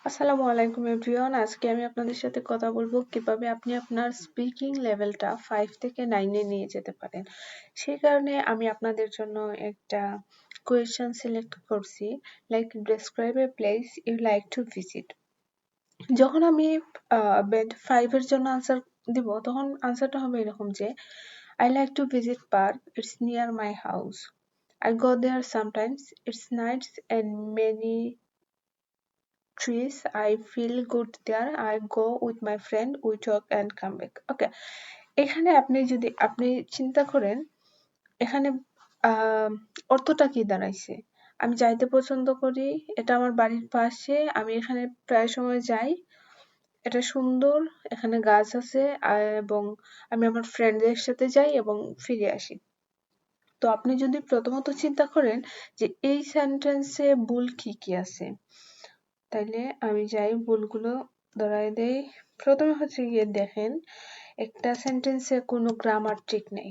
আসসালামু আলাইকুম এভরিওয়ান। আজকে আমি আপনাদের সাথে কথা বলবো কিভাবে আপনি আপনার স্পিকিং লেভেলটা 5 থেকে 9 এ নিয়ে যেতে পারেন। সেই কারণে আমি আপনাদের জন্য একটা কোয়েশ্চেন সিলেক্ট করছি, like describe a place you like to visit. যখন আমি বেড 5 এর জন্য আনসার দিব, তখন আনসারটা হবে এরকম যে I like to visit park, it's near my house. I go there sometimes, it's nice and many trees. I feel good there. I go with my friend. We talk and come back. Okay. এখানে আপনি চিন্তা করেন, এখানে আহ অর্থটা কি দাঁড়াইছে। আমি যাইতে পছন্দ করি, এটা আমার বাড়ির পাশে, আমি এখানে প্রায় সময় যাই, এটা সুন্দর, এখানে গাছ আছে এবং আমি আমার ফ্রেন্ডদের সাথে যাই এবং ফিরে আসি। তো আপনি যদি প্রথমত চিন্তা করেন যে এই সেন্টেন্সে ভুল কি কি আছে, তাইলে আমি যাই ভুলগুলো ধরায় দেই। প্রথমে হচ্ছে গিয়ে দেখেন, একটা সেন্টেন্সে কোনো গ্রামার ঠিক নেই।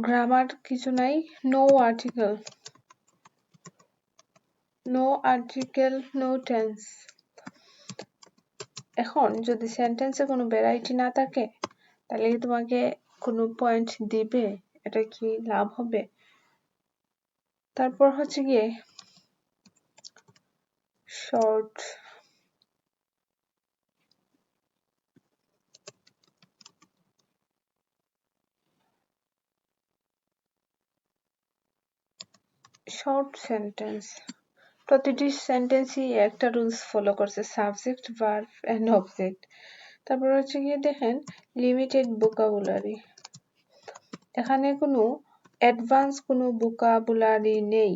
গ্রামার কিছু নাই, নো আর্টিকেল, নো টেন্স। এখন যদি সেন্টেন্সে কোনো ভ্যারাইটি না থাকে, তাহলে কি তোমাকে কোনো পয়েন্ট দিবে? এটা কি লাভ হবে? তারপর হচ্ছে গিয়ে শর্ট, সেন্টেন্স, প্রতিটি সেন্টেন্সই একটা রুলস ফলো করছে, সাবজেক্ট, ভার্ব এন্ড অবজেক্ট। তারপর হচ্ছে গিয়ে দেখেন লিমিটেড ভোকাবুলারি, এখানে কোনো অ্যাডভান্স কোনো ভোকাবুলারি নেই।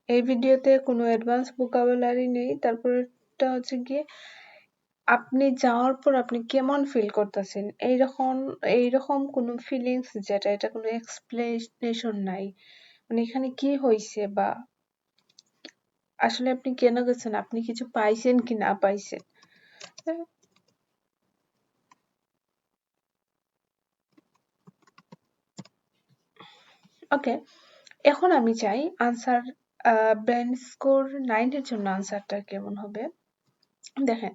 এই ভিডিওতে কোনো অ্যাডভান্স ভোকাবুলারি নেই। তারপরটা হচ্ছে গিয়ে আপনি যাওয়ার পর আপনি কেমন ফিল করতেছেন, এইরকম কোনো ফিলিংস যেটা, এটা কোনো এক্সপ্লেনেশন নাই, মানে এখানে কি হয়েছে বা আসলে আপনি কেন গেছেন, আপনি কিছু পাইছেন কি না পাইছেন। ওকে, এখন আমি চাই আনসার, ব্যান্ড স্কোর 9 এর জন্য আনসারটা কেমন হবে। দেখেন,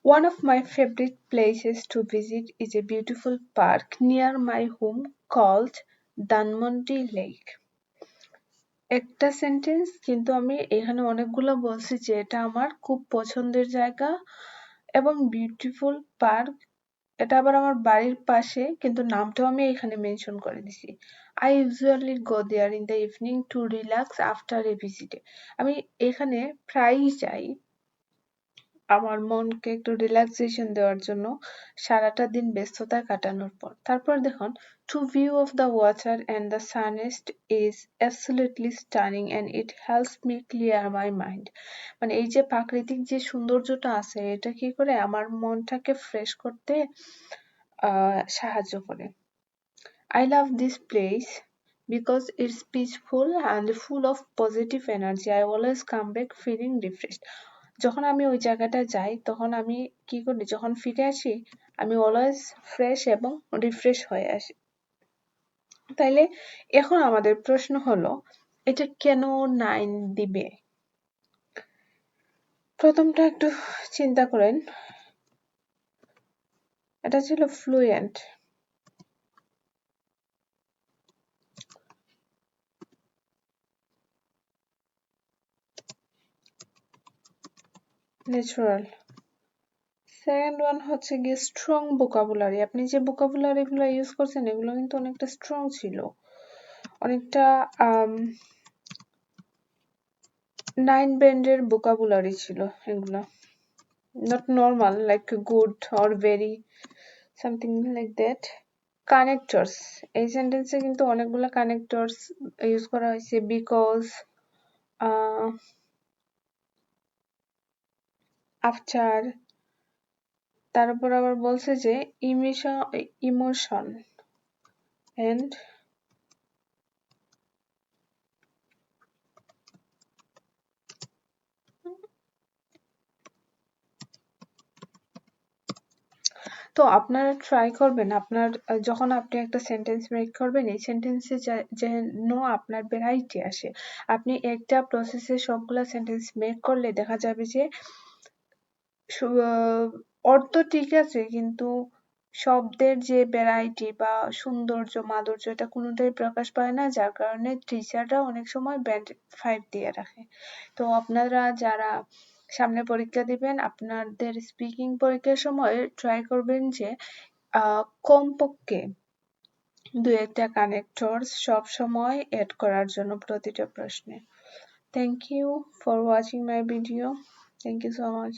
one of my favorite places to visit is a beautiful park near my home called Dhanmondi lake. একটা সেন্টেন্স, কিন্তু আমি এখানে অনেকগুলো বলছি যে এটা আমার খুব পছন্দের জায়গা এবং বিউটিফুল পার্ক, এটা আবার আমার বাড়ির পাশে, কিন্তু নামটাও আমি এখানে মেনশন করে দিছি। I usually go there in the evening to relax after a visit. আমি এখানে প্রায়ই যাই আমার মনকে একটু রিল্যাক্সেশন দেওয়ার জন্য, সারাটা দিন ব্যস্ততা কাটানোর পর। তারপর দেখুন, to view of the water and the sunset is absolutely stunning and it helps me clear my mind. মানে এই যে প্রাকৃতিক যে সৌন্দর্যটা আছে, এটা কি করে আমার মনটাকে ফ্রেশ করতে সাহায্য করে। I love this place because it's peaceful and full of positive energy. I always come back feeling refreshed. যখন আমি ওই জায়গাটায় যাই, তখন আমি কি করি, যখন ফিরে আসি আমি অলওয়েজ ফ্রেশ এবং রিফ্রেশ হয়ে আসি। তাইলে এখন আমাদের প্রশ্ন হলো, এটা কেন 9 দিবে? প্রথমটা একটু চিন্তা করেন, এটা ছিল ফ্লুয়েন্ট, ন্যাচারাল। সেকেন্ড ওয়ান হচ্ছে গিয়ে স্ট্রং ভোকাবুলারি, আপনি যে ভোকাবুলারি গুলো ইউজ করছেন এগুলো কিন্তু অনেকটা স্ট্রং ছিল, অনেকটা 9 ব্যান্ডের ভোকাবুলারি ছিল এগুলো, not normal like good or very something like that. Connectors, এই সেন্টেন্সে কিন্তু অনেকগুলো কানেক্টরস ইউজ করা হয়েছে, বিকজ, আফটার, তারপর আবার বলছে যে ইমোশন এন্ড তো আপনারা ট্রাই করবেন আপনার যখন আপনি একটা সেন্টেন্স মেক করবেন এই সেন্টেন্সে যেন আপনার ভ্যারাইটি আসে। আপনি একটা প্রসেসে সবগুলা সেন্টেন্স মেক করলে দেখা যাবে যে অর্থ ঠিক আছে কিন্তু শব্দের যে ভ্যারাইটি বা সৌন্দর্য মাধুর্য এটা কোনোটাই প্রকাশ পায় না, যার কারণে টিচাররা অনেক সময় ব্যান্ড 5 দিয়ে রাখে। তো আপনারা যারা সামনে পরীক্ষা দিবেন আপনাদের স্পিকিং পরীক্ষার সময় ট্রাই করবেন যে কমপক্ষে 2-1টা কানেক্টরস সবসময় এড করার জন্য প্রতিটা প্রশ্নে। Thank you for watching my video. Thank you so much.